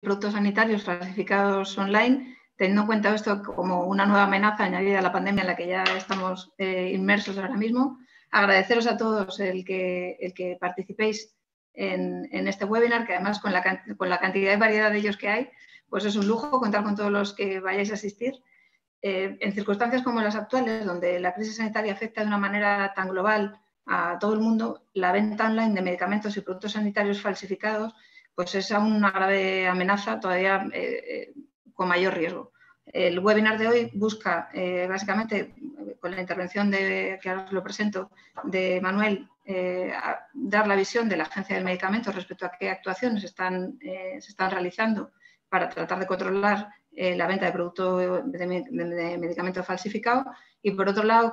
productos sanitarios falsificados online, teniendo en cuenta esto como una nueva amenaza añadida a la pandemia en la que ya estamos inmersos ahora mismo. Agradeceros a todos el que participéis en este webinar, que además con la cantidad y variedad de ellos que hay, pues es un lujo contar con todos los que vayáis a asistir. En circunstancias como las actuales, donde la crisis sanitaria afecta de una manera tan global a todo el mundo, la venta online de medicamentos y productos sanitarios falsificados pues es aún una grave amenaza, todavía con mayor riesgo. El webinar de hoy busca, básicamente, con la intervención que ahora os lo presento, de Manuel, dar la visión de la Agencia del Medicamento respecto a qué actuaciones se están realizando para tratar de controlar la venta de productos de medicamento falsificado. Y, por otro lado,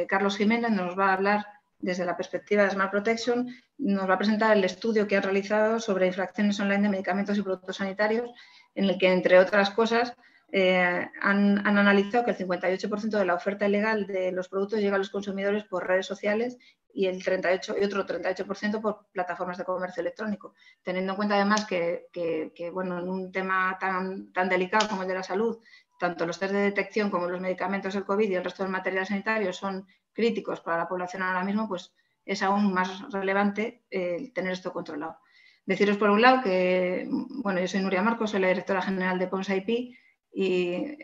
Carlos Jiménez nos va a hablar desde la perspectiva de Smart Protection, nos va a presentar el estudio que han realizado sobre infracciones online de medicamentos y productos sanitarios, en el que, entre otras cosas, han analizado que el 58% de la oferta ilegal de los productos llega a los consumidores por redes sociales y otro 38% por plataformas de comercio electrónico. Teniendo en cuenta, además, que bueno, en un tema tan delicado como el de la salud, tanto los test de detección como los medicamentos del COVID y el resto del material sanitario son críticos para la población ahora mismo, pues es aún más relevante tener esto controlado. Deciros, por un lado, que bueno, yo soy Nuria Marcos, soy la directora general de Pons IP y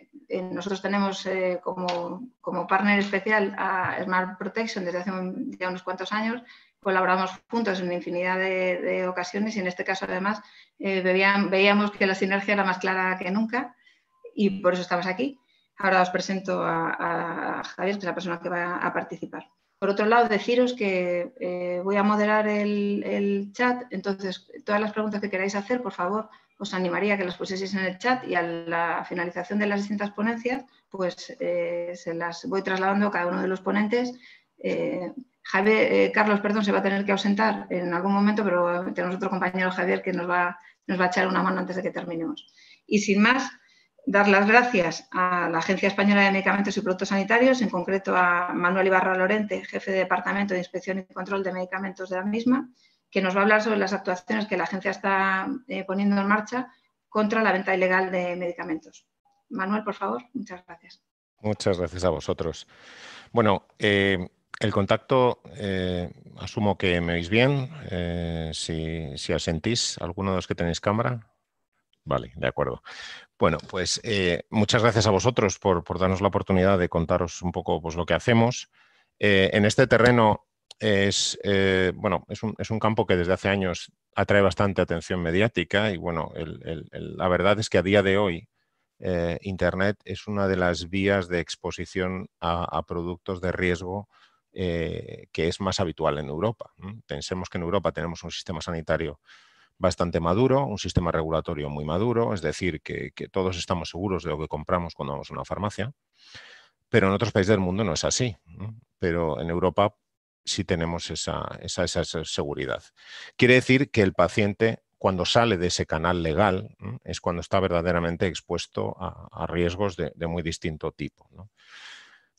nosotros tenemos como partner especial a Smart Protection desde hace ya unos cuantos años. Colaboramos juntos en infinidad de ocasiones y en este caso, además, veíamos que la sinergia era más clara que nunca y por eso estamos aquí. Ahora os presento a Javier, que es la persona que va a participar. Por otro lado, deciros que voy a moderar el chat, entonces todas las preguntas que queráis hacer, por favor, os animaría a que las pusieseis en el chat y a la finalización de las distintas ponencias, pues se las voy trasladando a cada uno de los ponentes. Carlos, perdón, se va a tener que ausentar en algún momento, pero tenemos otro compañero, Javier, que nos va a echar una mano antes de que terminemos. Y sin más, dar las gracias a la Agencia Española de Medicamentos y Productos Sanitarios, en concreto a Manuel Ibarra Lorente, jefe de Departamento de Inspección y Control de Medicamentos de la misma, que nos va a hablar sobre las actuaciones que la agencia está poniendo en marcha contra la venta ilegal de medicamentos. Manuel, por favor, muchas gracias. Muchas gracias a vosotros. Bueno, el contacto, asumo que me oís bien, si asentís, ¿alguno de los que tenéis cámara? Vale, de acuerdo. Bueno, pues muchas gracias a vosotros por darnos la oportunidad de contaros un poco pues, lo que hacemos. En este terreno bueno, es un campo que desde hace años atrae bastante atención mediática y bueno, la verdad es que a día de hoy Internet es una de las vías de exposición a productos de riesgo que es más habitual en Europa. Pensemos que en Europa tenemos un sistema sanitario bastante maduro, un sistema regulatorio muy maduro, es decir, que todos estamos seguros de lo que compramos cuando vamos a una farmacia, pero en otros países del mundo no es así, ¿no? Pero en Europa sí tenemos esa seguridad. Quiere decir que el paciente, cuando sale de ese canal legal, ¿no? Es cuando está verdaderamente expuesto a riesgos de muy distinto tipo, ¿no?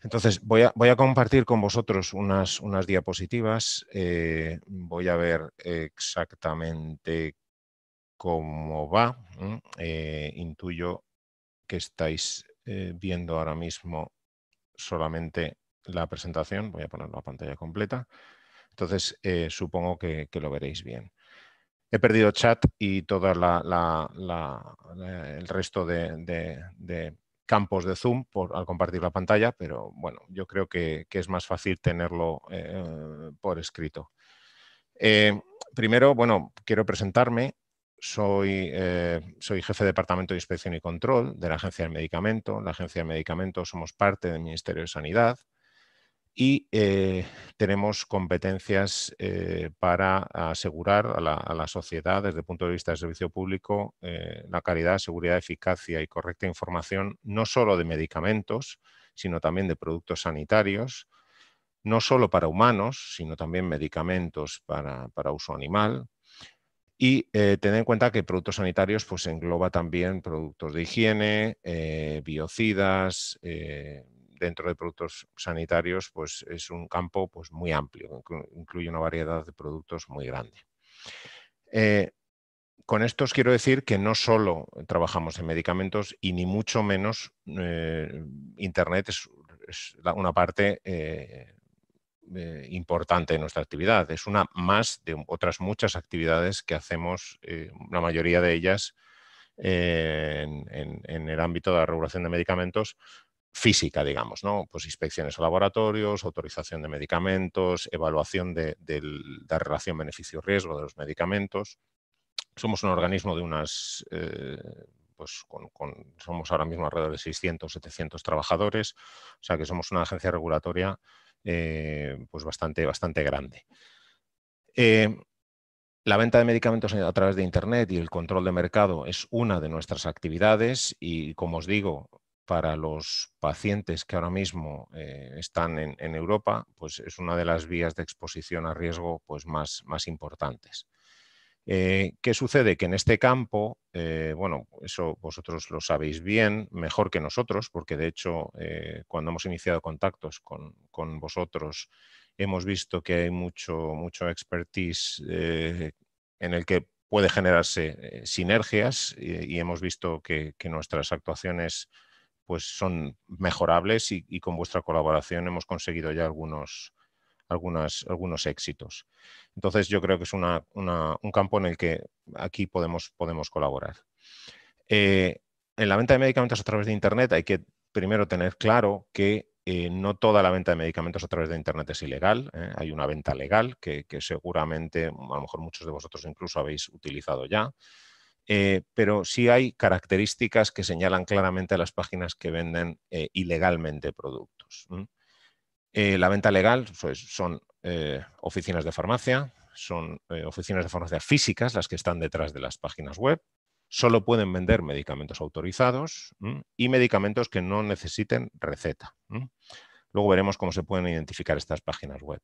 Entonces, voy a compartir con vosotros unas diapositivas. Voy a ver exactamente cómo va. Intuyo que estáis viendo ahora mismo solamente la presentación. Voy a poner la pantalla completa. Entonces, supongo que lo veréis bien. He perdido chat y todo el resto de campos de Zoom al compartir la pantalla, pero bueno, yo creo que es más fácil tenerlo por escrito. Primero, bueno, quiero presentarme. Soy jefe de Departamento de Inspección y Control de la Agencia del Medicamento. La Agencia del Medicamento somos parte del Ministerio de Sanidad y tenemos competencias para asegurar a la sociedad, desde el punto de vista del servicio público, la calidad, seguridad, eficacia y correcta información, no solo de medicamentos, sino también de productos sanitarios, no solo para humanos, sino también medicamentos para uso animal. Y tener en cuenta que productos sanitarios pues, engloba también productos de higiene, biocidas. Dentro de productos sanitarios pues, es un campo pues, muy amplio, incluye una variedad de productos muy grande. con esto os quiero decir que no solo trabajamos en medicamentos y ni mucho menos Internet es una parte importante de nuestra actividad. Es una más de otras muchas actividades que hacemos, la mayoría de ellas en el ámbito de la regulación de medicamentos física, digamos, ¿no? Pues inspecciones a laboratorios, autorización de medicamentos, evaluación de la relación beneficio-riesgo de los medicamentos. Somos un organismo de unas, pues somos ahora mismo alrededor de 600, 700 trabajadores, o sea que somos una agencia regulatoria pues bastante grande. La venta de medicamentos a través de Internet y el control de mercado es una de nuestras actividades y, como os digo, para los pacientes que ahora mismo están en Europa, pues es una de las vías de exposición a riesgo pues más importantes. ¿Qué sucede? Que en este campo, bueno, eso vosotros lo sabéis bien, mejor que nosotros, porque de hecho cuando hemos iniciado contactos con vosotros hemos visto que hay mucho expertise en el que puede generarse sinergias y hemos visto que nuestras actuaciones pues, son mejorables y con vuestra colaboración hemos conseguido ya algunos éxitos. Entonces yo creo que es un campo en el que aquí podemos colaborar. En la venta de medicamentos a través de Internet hay que primero tener claro que no toda la venta de medicamentos a través de Internet es ilegal. Hay una venta legal que seguramente, a lo mejor muchos de vosotros incluso habéis utilizado ya. Pero sí hay características que señalan claramente a las páginas que venden ilegalmente productos. La venta legal pues, son oficinas de farmacia, son oficinas de farmacia físicas las que están detrás de las páginas web. Solo pueden vender medicamentos autorizados y medicamentos que no necesiten receta. Luego veremos cómo se pueden identificar estas páginas web.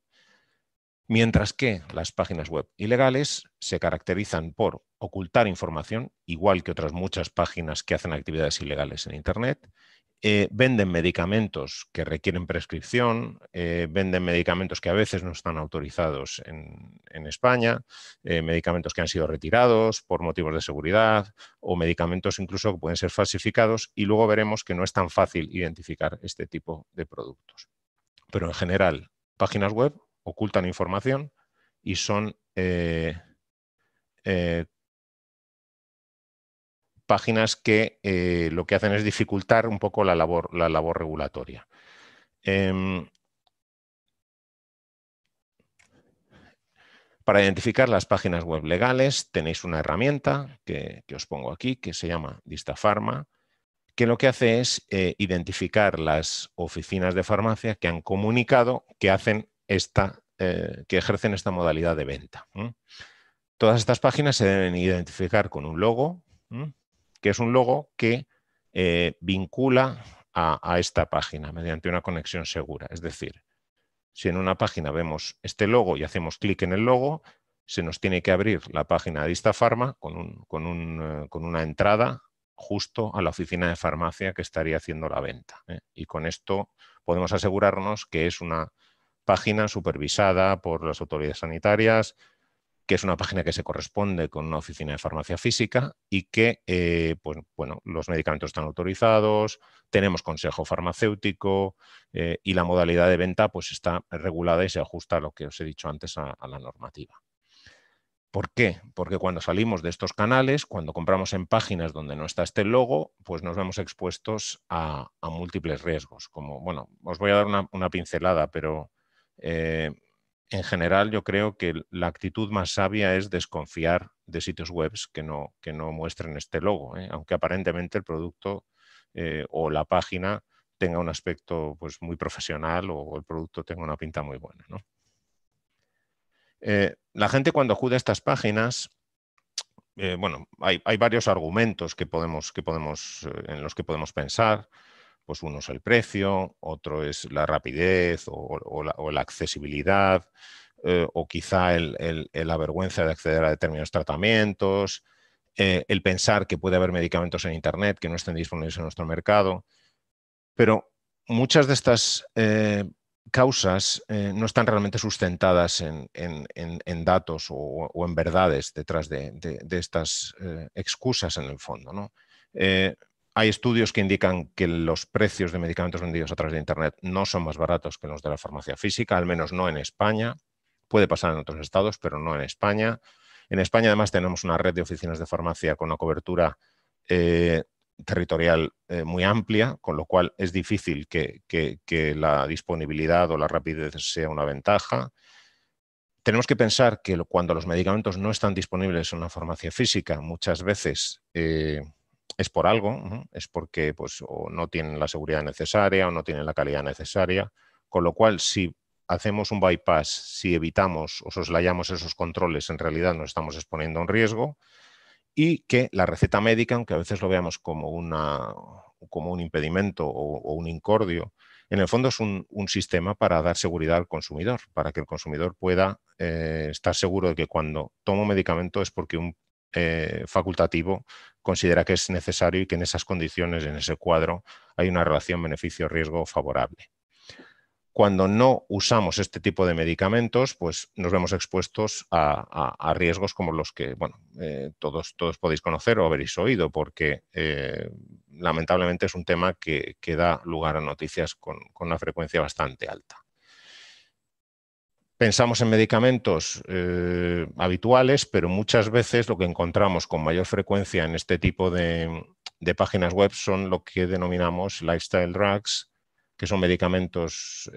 Mientras que las páginas web ilegales se caracterizan por ocultar información, igual que otras muchas páginas que hacen actividades ilegales en Internet, venden medicamentos que requieren prescripción, venden medicamentos que a veces no están autorizados en España, medicamentos que han sido retirados por motivos de seguridad o medicamentos incluso que pueden ser falsificados y luego veremos que no es tan fácil identificar este tipo de productos. Pero en general, páginas web ocultan información y son páginas que lo que hacen es dificultar un poco la labor regulatoria. Para identificar las páginas web legales tenéis una herramienta que os pongo aquí que se llama Distafarma, que lo que hace es identificar las oficinas de farmacia que han comunicado que hacen que ejercen esta modalidad de venta. Todas estas páginas se deben identificar con un logo, que es un logo que vincula a esta página mediante una conexión segura. Es decir, si en una página vemos este logo y hacemos clic en el logo, se nos tiene que abrir la página de Distafarma con una entrada justo a la oficina de farmacia que estaría haciendo la venta. Y con esto podemos asegurarnos que es una página supervisada por las autoridades sanitarias, que es una página que se corresponde con una oficina de farmacia física y que pues, bueno, los medicamentos están autorizados, tenemos consejo farmacéutico y la modalidad de venta pues, está regulada y se ajusta a lo que os he dicho antes a la normativa. ¿Por qué? Porque cuando salimos de estos canales, cuando compramos en páginas donde no está este logo, pues nos vemos expuestos a múltiples riesgos. Como, bueno, os voy a dar una pincelada, pero en general yo creo que la actitud más sabia es desconfiar de sitios web que no muestren este logo, aunque aparentemente el producto o la página tenga un aspecto pues, muy profesional o el producto tenga una pinta muy buena, ¿no? La gente cuando acude a estas páginas, bueno, hay varios argumentos en los que podemos pensar. Pues uno es el precio, otro es la rapidez o la accesibilidad, o quizá la vergüenza de acceder a determinados tratamientos, el pensar que puede haber medicamentos en Internet que no estén disponibles en nuestro mercado. Pero muchas de estas causas no están realmente sustentadas en datos o en verdades detrás de estas excusas en el fondo, ¿no? Hay estudios que indican que los precios de medicamentos vendidos a través de Internet no son más baratos que los de la farmacia física, al menos no en España. Puede pasar en otros estados, pero no en España. En España, además, tenemos una red de oficinas de farmacia con una cobertura territorial muy amplia, con lo cual es difícil que la disponibilidad o la rapidez sea una ventaja. Tenemos que pensar que cuando los medicamentos no están disponibles en una farmacia física, muchas veces es por algo, ¿no? Es porque pues, o no tienen la seguridad necesaria o no tienen la calidad necesaria, con lo cual si hacemos un bypass, si evitamos o soslayamos esos controles, en realidad nos estamos exponiendo a un riesgo, y que la receta médica, aunque a veces lo veamos como un impedimento o un incordio, en el fondo es un sistema para dar seguridad al consumidor, para que el consumidor pueda estar seguro de que cuando toma un medicamento es porque un facultativo considera que es necesario y que en esas condiciones, en ese cuadro, hay una relación beneficio-riesgo favorable. Cuando no usamos este tipo de medicamentos, pues nos vemos expuestos a riesgos como los que, bueno, todos podéis conocer o habréis oído, porque lamentablemente es un tema que da lugar a noticias con una frecuencia bastante alta. Pensamos en medicamentos habituales, pero muchas veces lo que encontramos con mayor frecuencia en este tipo de páginas web son lo que denominamos lifestyle drugs, que son medicamentos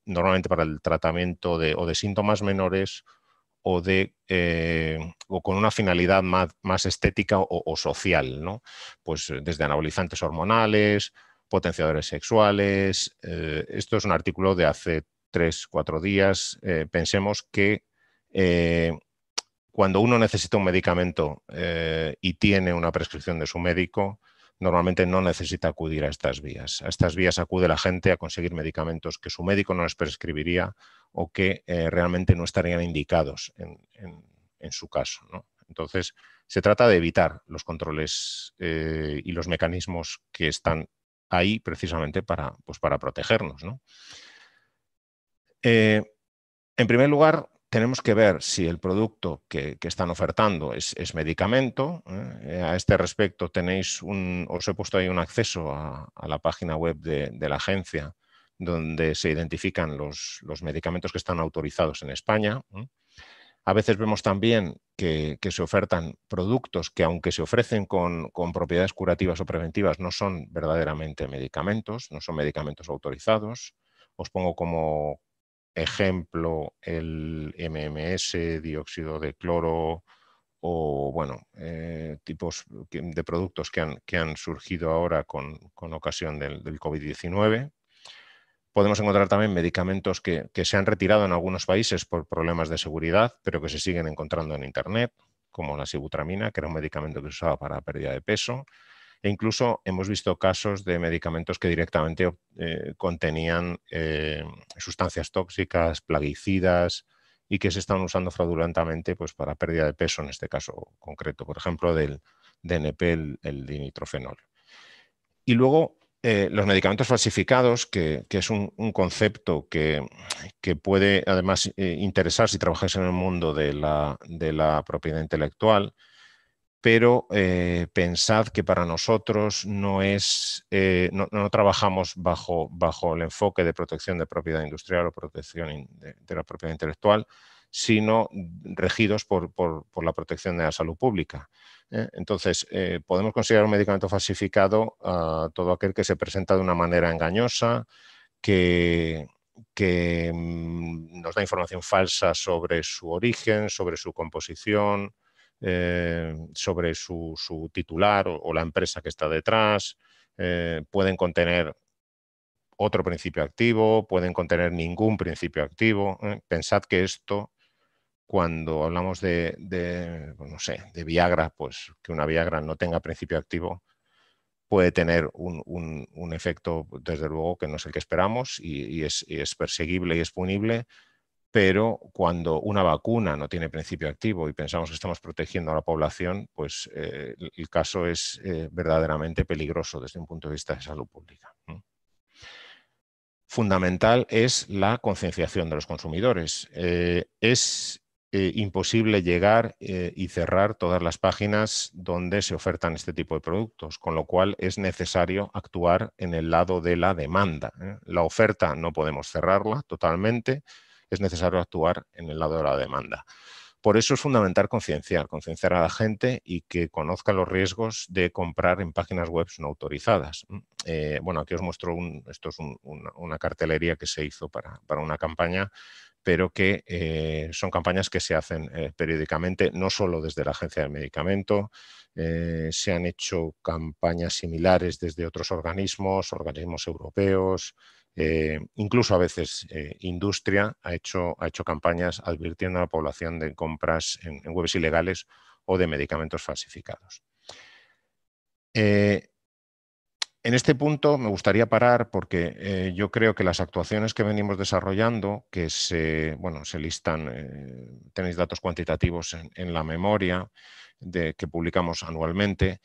normalmente para el tratamiento o de síntomas menores o con una finalidad más estética o social, ¿no? Pues desde anabolizantes hormonales, potenciadores sexuales. Esto es un artículo de hace 3-4 días. Pensemos que cuando uno necesita un medicamento y tiene una prescripción de su médico, normalmente no necesita acudir a estas vías. A estas vías acude la gente a conseguir medicamentos que su médico no les prescribiría o que realmente no estarían indicados en su caso, ¿no? Entonces, se trata de evitar los controles y los mecanismos que están ahí precisamente para protegernos, ¿no? En primer lugar, tenemos que ver si el producto que están ofertando es medicamento. A este respecto os he puesto ahí un acceso a la página web de la agencia donde se identifican los medicamentos que están autorizados en España. A veces vemos también que se ofertan productos que, aunque se ofrecen con propiedades curativas o preventivas, no son verdaderamente medicamentos, no son medicamentos autorizados. Os pongo como ejemplo el MMS, dióxido de cloro o, bueno, tipos de productos que han surgido ahora con ocasión del COVID-19. Podemos encontrar también medicamentos que se han retirado en algunos países por problemas de seguridad, pero que se siguen encontrando en Internet, como la sibutramina, que era un medicamento que se usaba para pérdida de peso. E incluso hemos visto casos de medicamentos que directamente contenían sustancias tóxicas, plaguicidas, y que se están usando fraudulentamente pues, para pérdida de peso, en este caso concreto, por ejemplo, del DNP, el dinitrofenol. Y luego los medicamentos falsificados, que es un concepto que puede además interesar si trabajáis en el mundo de la propiedad intelectual, pero pensad que para nosotros no trabajamos bajo el enfoque de protección de propiedad industrial o protección de la propiedad intelectual, sino regidos por la protección de la salud pública. Entonces, podemos considerar un medicamento falsificado a todo aquel que se presenta de una manera engañosa, que nos da información falsa sobre su origen, sobre su composición, sobre su titular o la empresa que está detrás. Pueden contener otro principio activo, pueden contener ningún principio activo. Pensad que esto, cuando hablamos pues no sé, de Viagra, pues que una Viagra no tenga principio activo puede tener un efecto, desde luego, que no es el que esperamos y es perseguible y es punible. Pero cuando una vacuna no tiene principio activo y pensamos que estamos protegiendo a la población, pues el caso es verdaderamente peligroso desde un punto de vista de salud pública. fundamental es la concienciación de los consumidores. Es imposible llegar y cerrar todas las páginas donde se ofertan este tipo de productos, con lo cual es necesario actuar en el lado de la demanda. La oferta no podemos cerrarla totalmente, es necesario actuar en el lado de la demanda. Por eso es fundamental concienciar a la gente y que conozca los riesgos de comprar en páginas web no autorizadas. Bueno, aquí os muestro, esto es una cartelería que se hizo para una campaña, pero que son campañas que se hacen periódicamente, no solo desde la Agencia del Medicamento, se han hecho campañas similares desde otros organismos europeos, incluso a veces industria ha hecho campañas advirtiendo a la población de compras en webs ilegales o de medicamentos falsificados. En este punto me gustaría parar porque yo creo que las actuaciones que venimos desarrollando, que se listan, tenéis datos cuantitativos en la memoria que publicamos anualmente,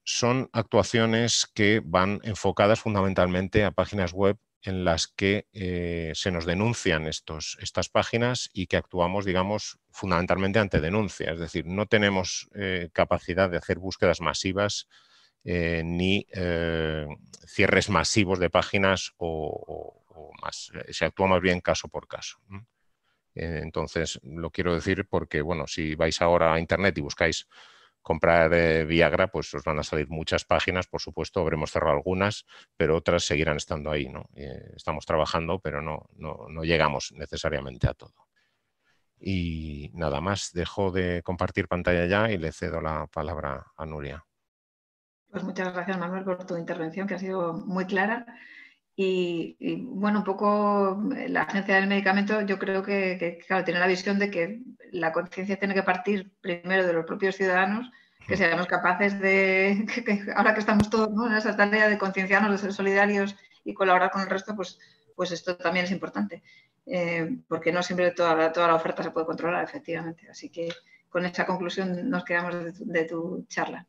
son actuaciones que van enfocadas fundamentalmente a páginas web en las que se nos denuncian estas páginas y que actuamos, digamos, fundamentalmente ante denuncia. Es decir, no tenemos capacidad de hacer búsquedas masivas ni cierres masivos de páginas o más. Se actúa más bien caso por caso. Entonces, lo quiero decir porque, bueno, si vais ahora a Internet y buscáis comprar Viagra, pues os van a salir muchas páginas, por supuesto, habremos cerrado algunas, pero otras seguirán estando ahí, ¿no? Estamos trabajando, pero no llegamos necesariamente a todo. Y nada más, dejo de compartir pantalla ya y le cedo la palabra a Nuria. Pues muchas gracias, Manuel, por tu intervención, que ha sido muy clara. Y bueno, un poco la Agencia del Medicamento, yo creo que claro, tiene la visión de que la conciencia tiene que partir primero de los propios ciudadanos, que seamos capaces de, ahora que estamos todos, ¿no?, en esa tarea de concienciarnos, de ser solidarios y colaborar con el resto, pues esto también es importante, porque no siempre toda la oferta se puede controlar, efectivamente. Así que con esa conclusión nos quedamos de tu charla.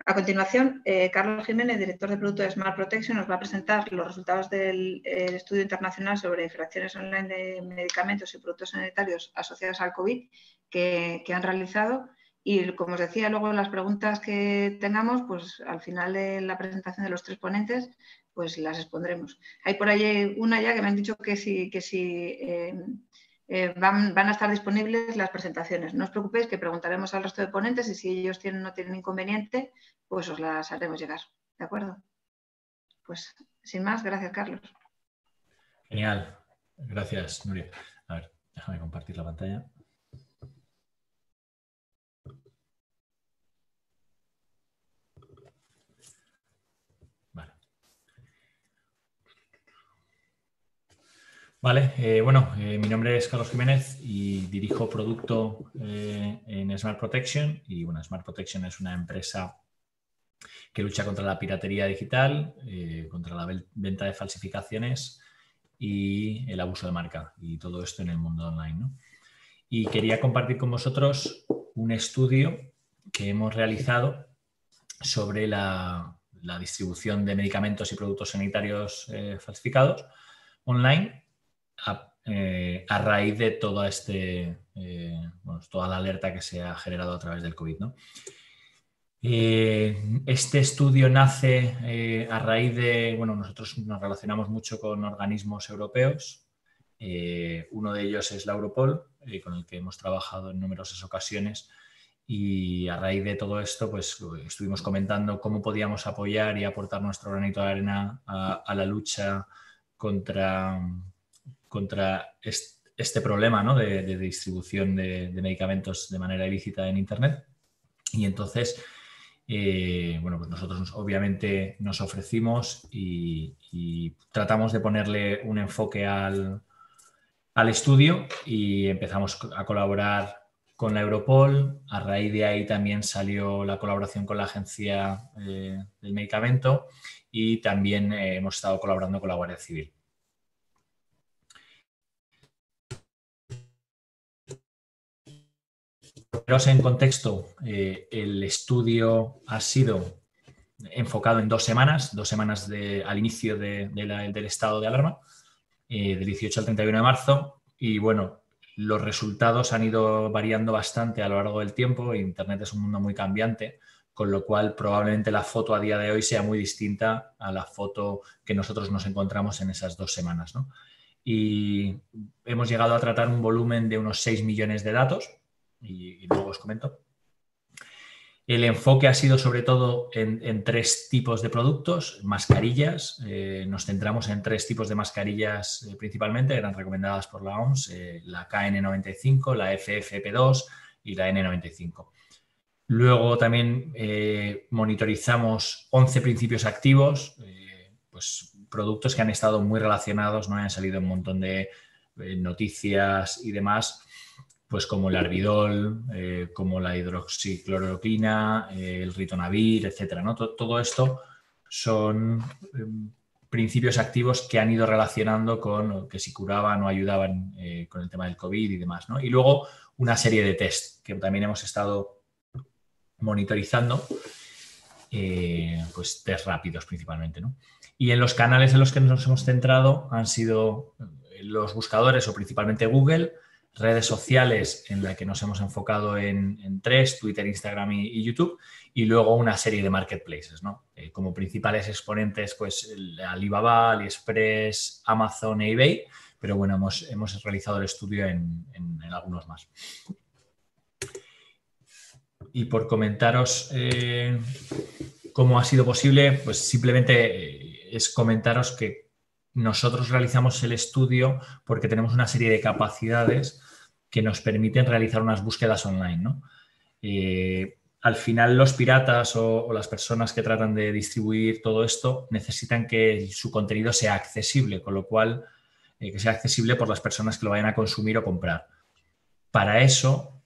A continuación, Carlos Jiménez, director de producto de Smart Protection, nos va a presentar los resultados del estudio internacional sobre infracciones online de medicamentos y productos sanitarios asociados al COVID que han realizado. Y, como os decía, luego en las preguntas que tengamos, pues al final de la presentación de los tres ponentes, pues las expondremos. Hay por ahí una ya que me han dicho que sí van a estar disponibles las presentaciones. No os preocupéis, que preguntaremos al resto de ponentes y si ellos no tienen inconveniente, pues os las haremos llegar. ¿De acuerdo? Pues sin más, gracias, Carlos. Genial. Gracias, Nuria. A ver, déjame compartir la pantalla. Vale, bueno, mi nombre es Carlos Jiménez y dirijo producto en Smart Protection. Y bueno, Smart Protection es una empresa que lucha contra la piratería digital, contra la venta de falsificaciones y el abuso de marca, y todo esto en el mundo online, ¿no? Y quería compartir con vosotros un estudio que hemos realizado sobre la distribución de medicamentos y productos sanitarios falsificados online a raíz de toda toda la alerta que se ha generado a través del COVID, ¿no? Este estudio nace a raíz de, bueno, nosotros nos relacionamos mucho con organismos europeos. Uno de ellos es la Europol, con el que hemos trabajado en numerosas ocasiones, y a raíz de todo esto pues estuvimos comentando cómo podíamos apoyar y aportar nuestro granito de arena a la lucha contra este problema, ¿no?, de distribución de medicamentos de manera ilícita en Internet. Y entonces, bueno, pues nosotros obviamente nos ofrecimos y tratamos de ponerle un enfoque al estudio, y empezamos a colaborar con la Europol. A raíz de ahí también salió la colaboración con la Agencia del Medicamento, y también hemos estado colaborando con la Guardia Civil. Poneros en contexto, el estudio ha sido enfocado en 2 semanas, al inicio del estado de alarma, del 18 al 31 de marzo. Y bueno, los resultados han ido variando bastante a lo largo del tiempo. Internet es un mundo muy cambiante, con lo cual probablemente la foto a día de hoy sea muy distinta a la foto que nosotros nos encontramos en esas 2 semanas, ¿no? Y hemos llegado a tratar un volumen de unos 6 millones de datos y luego os comento. El enfoque ha sido sobre todo en 3 tipos de productos. Mascarillas, nos centramos en 3 tipos de mascarillas principalmente, eran recomendadas por la OMS, la KN95, la FFP2 y la N95. Luego también monitorizamos 11 principios activos, pues productos que han estado muy relacionados, no han salido un montón de noticias y demás, pues como el Arbidol, como la hidroxicloroquina, el ritonavir, etcétera, ¿no? Todo esto son principios activos que han ido relacionando con que si curaban o ayudaban con el tema del COVID y demás, ¿no? Y luego una serie de test que también hemos estado monitorizando, pues test rápidos principalmente, ¿no? Y en los canales en los que nos hemos centrado han sido los buscadores o principalmente Google, redes sociales en las que nos hemos enfocado en 3, Twitter, Instagram y YouTube, y luego una serie de marketplaces, ¿no? Como principales exponentes, pues Alibaba, AliExpress, Amazon e eBay, pero bueno, hemos realizado el estudio en algunos más. Y por comentaros cómo ha sido posible, pues simplemente es comentaros que nosotros realizamos el estudio porque tenemos una serie de capacidades que nos permiten realizar unas búsquedas online, ¿no? Al final los piratas o las personas que tratan de distribuir todo esto necesitan que su contenido sea accesible, con lo cual que sea accesible por las personas que lo vayan a consumir o comprar. Para eso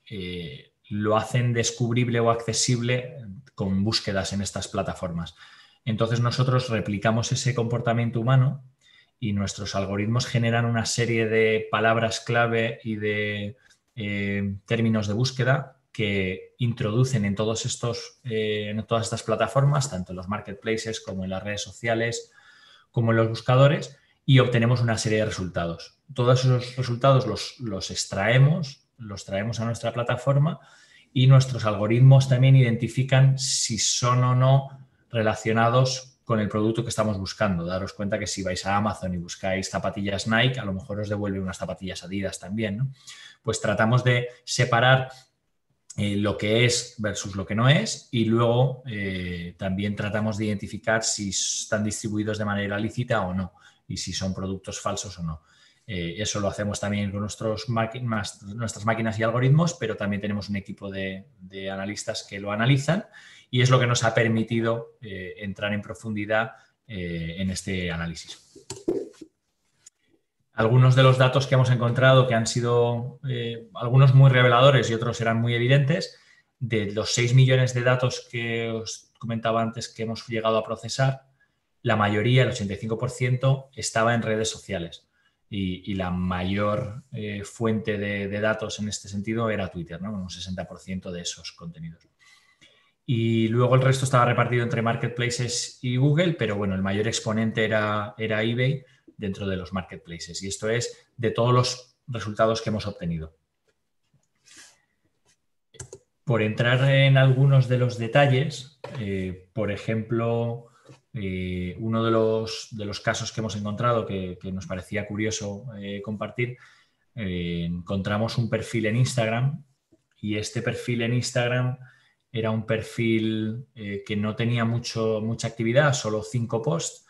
lo hacen descubrible o accesible con búsquedas en estas plataformas. Entonces nosotros replicamos ese comportamiento humano y nuestros algoritmos generan una serie de palabras clave y de términos de búsqueda que introducen en todas estas plataformas, tanto en los marketplaces como en las redes sociales, como en los buscadores, y obtenemos una serie de resultados. Todos esos resultados los traemos a nuestra plataforma y nuestros algoritmos también identifican si son o no relacionados con el producto que estamos buscando. Daros cuenta que si vais a Amazon y buscáis zapatillas Nike, a lo mejor os devuelve unas zapatillas Adidas también, ¿no? Pues tratamos de separar lo que es versus lo que no es, y luego también tratamos de identificar si están distribuidos de manera lícita o no y si son productos falsos o no. Eso lo hacemos también con nuestras máquinas y algoritmos, pero también tenemos un equipo de analistas que lo analizan y es lo que nos ha permitido entrar en profundidad en este análisis. Algunos de los datos que hemos encontrado, que han sido algunos muy reveladores y otros eran muy evidentes, de los 6 millones de datos que os comentaba antes que hemos llegado a procesar, la mayoría, el 85%, estaba en redes sociales. Y la mayor fuente de datos en este sentido era Twitter, ¿no? Un 60% de esos contenidos. Y luego el resto estaba repartido entre marketplaces y Google, pero bueno, el mayor exponente era eBay dentro de los marketplaces. Y esto es de todos los resultados que hemos obtenido. Por entrar en algunos de los detalles, por ejemplo, uno de los casos que hemos encontrado que nos parecía curioso compartir, encontramos un perfil en Instagram y este perfil en Instagram era un perfil que no tenía mucha actividad, solo 5 posts,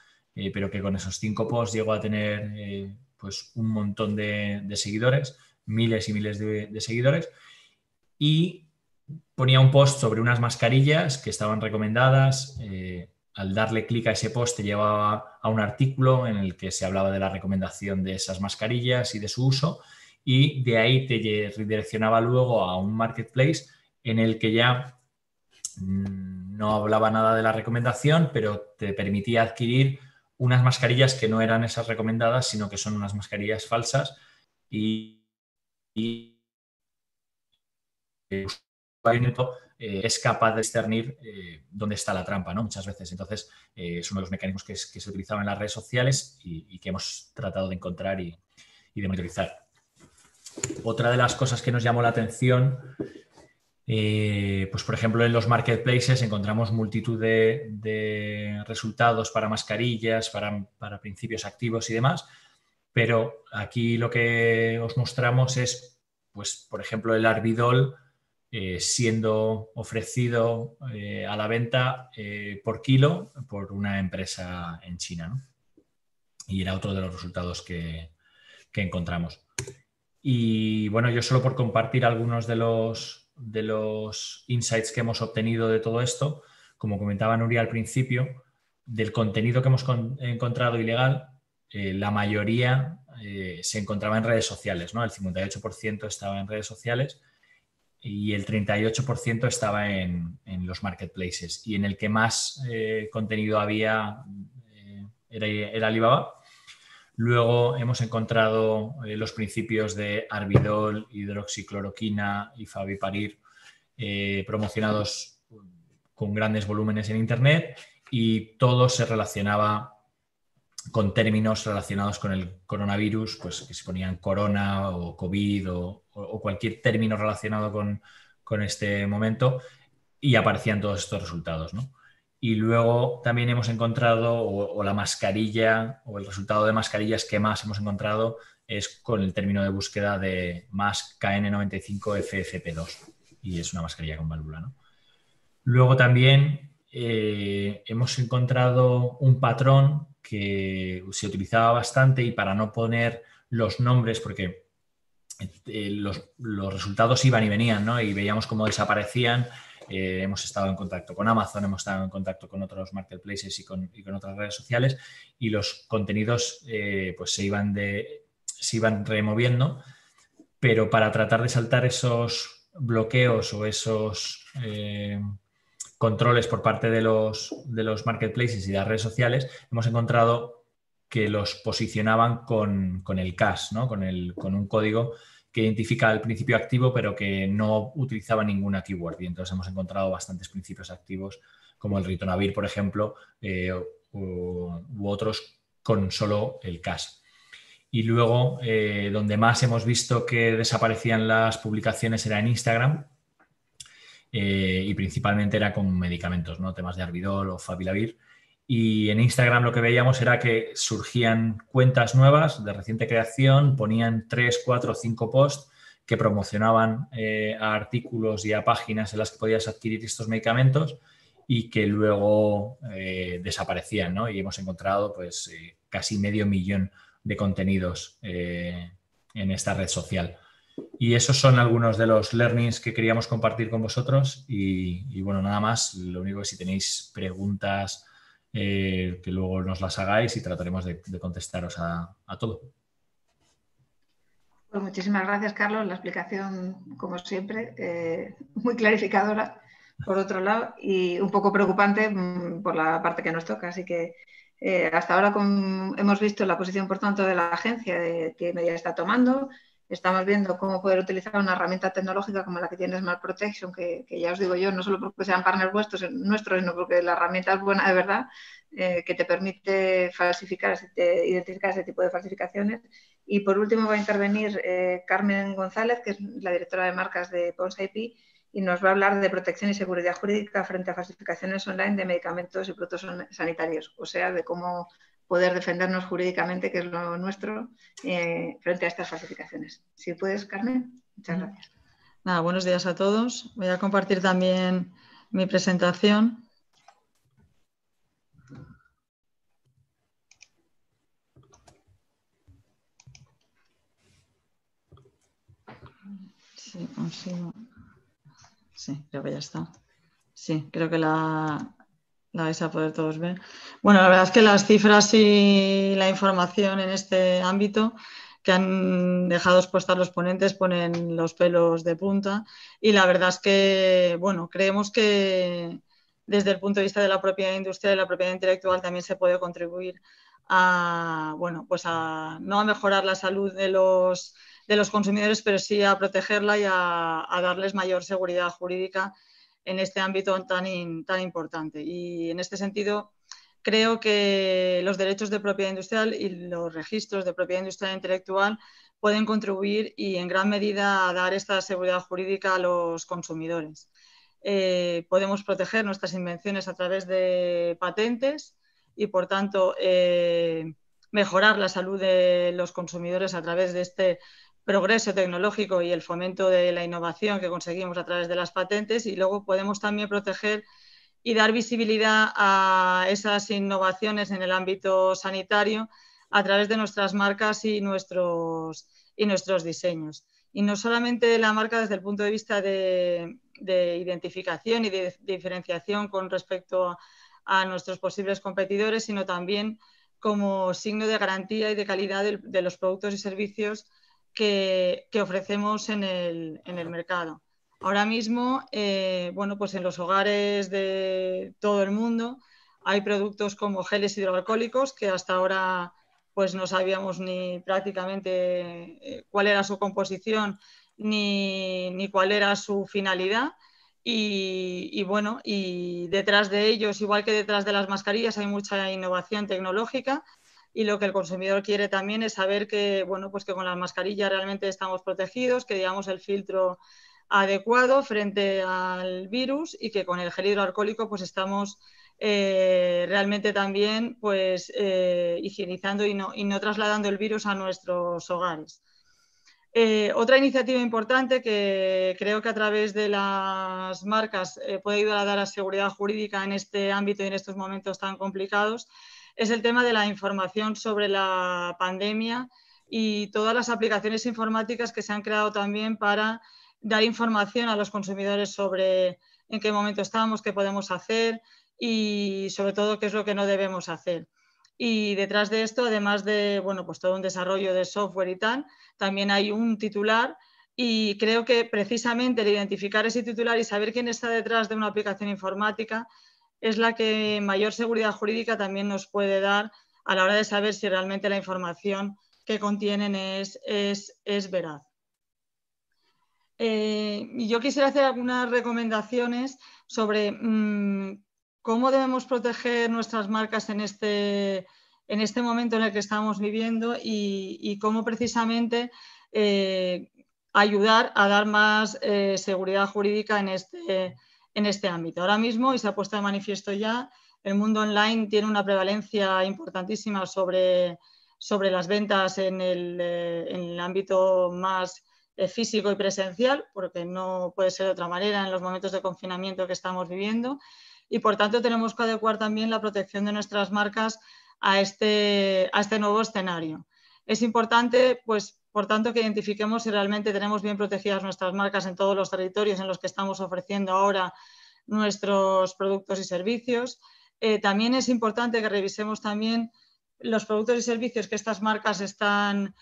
pero que con esos 5 posts llegó a tener pues un montón de seguidores, miles y miles de seguidores, y ponía un post sobre unas mascarillas que estaban recomendadas. Al darle clic a ese post te llevaba a un artículo en el que se hablaba de la recomendación de esas mascarillas y de su uso, y de ahí te redireccionaba luego a un marketplace en el que ya no hablaba nada de la recomendación, pero te permitía adquirir unas mascarillas que no eran esas recomendadas, sino que son unas mascarillas falsas y es capaz de discernir dónde está la trampa, ¿no? Muchas veces. Entonces, es uno de los mecanismos que se utilizaban en las redes sociales y que hemos tratado de encontrar y de monitorizar. Otra de las cosas que nos llamó la atención, pues por ejemplo en los marketplaces encontramos multitud de resultados para mascarillas, para principios activos y demás, pero aquí lo que os mostramos es, pues por ejemplo, el Arbidol siendo ofrecido a la venta por kilo por una empresa en China, ¿no? Y era otro de los resultados que encontramos. Y bueno, yo solo por compartir algunos de los insights que hemos obtenido de todo esto, como comentaba Nuria al principio, del contenido que hemos encontrado ilegal, la mayoría se encontraba en redes sociales, ¿no? El 58% estaba en redes sociales y el 38% estaba en los marketplaces. Y en el que más contenido había era Alibaba. Luego hemos encontrado los principios de Arbidol, hidroxicloroquina y Favipiravir promocionados con grandes volúmenes en Internet y todo se relacionaba con términos relacionados con el coronavirus, pues que se ponían corona o COVID o cualquier término relacionado con este momento y aparecían todos estos resultados, ¿no? Y luego también hemos encontrado, o la mascarilla, o el resultado de mascarillas que más hemos encontrado es con el término de búsqueda de Mask KN95 FFP2. Y es una mascarilla con válvula, ¿no? Luego también hemos encontrado un patrón que se utilizaba bastante y para no poner los nombres, porque los resultados iban y venían, ¿no? Y veíamos cómo desaparecían. Hemos estado en contacto con Amazon, hemos estado en contacto con otros marketplaces y con otras redes sociales y los contenidos pues se iban removiendo, pero para tratar de saltar esos bloqueos o esos controles por parte de los marketplaces y de las redes sociales, hemos encontrado que los posicionaban con el cache, ¿no? con un código que identifica el principio activo pero que no utilizaba ninguna keyword. Y entonces hemos encontrado bastantes principios activos como el ritonavir, por ejemplo, u otros con solo el cache. Y luego, donde más hemos visto que desaparecían las publicaciones era en Instagram y principalmente era con medicamentos, ¿no? Temas de Arbidol o Favipiravir. Y en Instagram lo que veíamos era que surgían cuentas nuevas de reciente creación, ponían 3, 4, 5 posts que promocionaban a artículos y a páginas en las que podías adquirir estos medicamentos y que luego desaparecían, ¿no? Y hemos encontrado pues casi 500.000 de contenidos en esta red social. Y esos son algunos de los learnings que queríamos compartir con vosotros y bueno, nada más. Lo único que si tenéis preguntas que luego nos las hagáis y trataremos de contestaros a todo. Pues muchísimas gracias, Carlos. La explicación, como siempre, muy clarificadora, por otro lado, y un poco preocupante por la parte que nos toca. Así que hasta ahora hemos visto la posición, por tanto, de la agencia, de qué medidas está tomando. Estamos viendo cómo poder utilizar una herramienta tecnológica como la que tiene Smart Protection, que ya os digo yo, no solo porque sean partners nuestros, sino porque la herramienta es buena de verdad, que te permite identificar ese tipo de falsificaciones. Y por último va a intervenir Carmen González, que es la directora de marcas de Pons IP, y nos va a hablar de protección y seguridad jurídica frente a falsificaciones online de medicamentos y productos sanitarios, o sea, de cómo poder defendernos jurídicamente, que es lo nuestro, frente a estas falsificaciones. Si puedes, Carmen, muchas gracias. Nada, buenos días a todos. Voy a compartir también mi presentación. Sí, consigo. Sí, creo que ya está. Sí, creo que la vais a poder todos ver. Bueno, la verdad es que las cifras y la información en este ámbito que han dejado expuestas los ponentes ponen los pelos de punta y la verdad es que, bueno, creemos que desde el punto de vista de la propiedad industrial y la propiedad intelectual también se puede contribuir a, bueno, pues a no a mejorar la salud de los consumidores, pero sí a protegerla y a darles mayor seguridad jurídica en este ámbito tan importante. Y en este sentido, creo que los derechos de propiedad industrial y los registros de propiedad industrial e intelectual pueden contribuir y en gran medida a dar esta seguridad jurídica a los consumidores. Podemos proteger nuestras invenciones a través de patentes y, por tanto, mejorar la salud de los consumidores a través de este progreso tecnológico y el fomento de la innovación que conseguimos a través de las patentes. Y luego podemos también proteger y dar visibilidad a esas innovaciones en el ámbito sanitario a través de nuestras marcas y nuestros diseños. Y no solamente la marca desde el punto de vista de identificación y de diferenciación con respecto a nuestros posibles competidores, sino también como signo de garantía y de calidad de los productos y servicios que ofrecemos en el mercado. Ahora mismo, bueno, pues en los hogares de todo el mundo hay productos como geles hidroalcohólicos que hasta ahora pues no sabíamos ni prácticamente cuál era su composición ni cuál era su finalidad. Y bueno, y detrás de ellos, igual que detrás de las mascarillas, hay mucha innovación tecnológica. Y lo que el consumidor quiere también es saber que, bueno, pues que con las mascarillas realmente estamos protegidos, que llevamos el filtro adecuado frente al virus y que con el gel hidroalcohólico pues estamos realmente también pues higienizando y no trasladando el virus a nuestros hogares. Otra iniciativa importante que creo que a través de las marcas puede ayudar a dar a seguridad jurídica en este ámbito y en estos momentos tan complicados es el tema de la información sobre la pandemia y todas las aplicaciones informáticas que se han creado también para dar información a los consumidores sobre en qué momento estamos, qué podemos hacer y sobre todo qué es lo que no debemos hacer. Y detrás de esto, además de bueno, pues todo un desarrollo de software y tal, también hay un titular y creo que precisamente el identificar ese titular y saber quién está detrás de una aplicación informática es la que mayor seguridad jurídica también nos puede dar a la hora de saber si realmente la información que contienen es veraz. Yo quisiera hacer algunas recomendaciones sobre cómo debemos proteger nuestras marcas en este momento en el que estamos viviendo y cómo precisamente ayudar a dar más seguridad jurídica en este ámbito. Ahora mismo, y se ha puesto de manifiesto ya, el mundo online tiene una prevalencia importantísima sobre las ventas en el ámbito más físico y presencial, porque no puede ser de otra manera en los momentos de confinamiento que estamos viviendo y por tanto tenemos que adecuar también la protección de nuestras marcas a este nuevo escenario. Es importante, pues, por tanto, que identifiquemos si realmente tenemos bien protegidas nuestras marcas en todos los territorios en los que estamos ofreciendo ahora nuestros productos y servicios. También es importante que revisemos también los productos y servicios que estas marcas están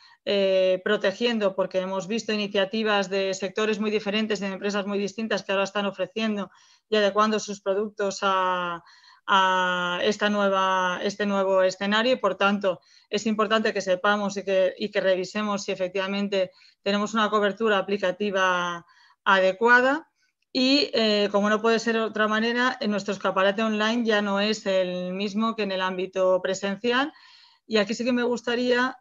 protegiendo, porque hemos visto iniciativas de sectores muy diferentes, de empresas muy distintas que ahora están ofreciendo y adecuando sus productos a este nuevo escenario y, por tanto, es importante que sepamos y que revisemos si efectivamente tenemos una cobertura aplicativa adecuada. Y, como no puede ser de otra manera, nuestro escaparate online ya no es el mismo que en el ámbito presencial. Y aquí sí que me gustaría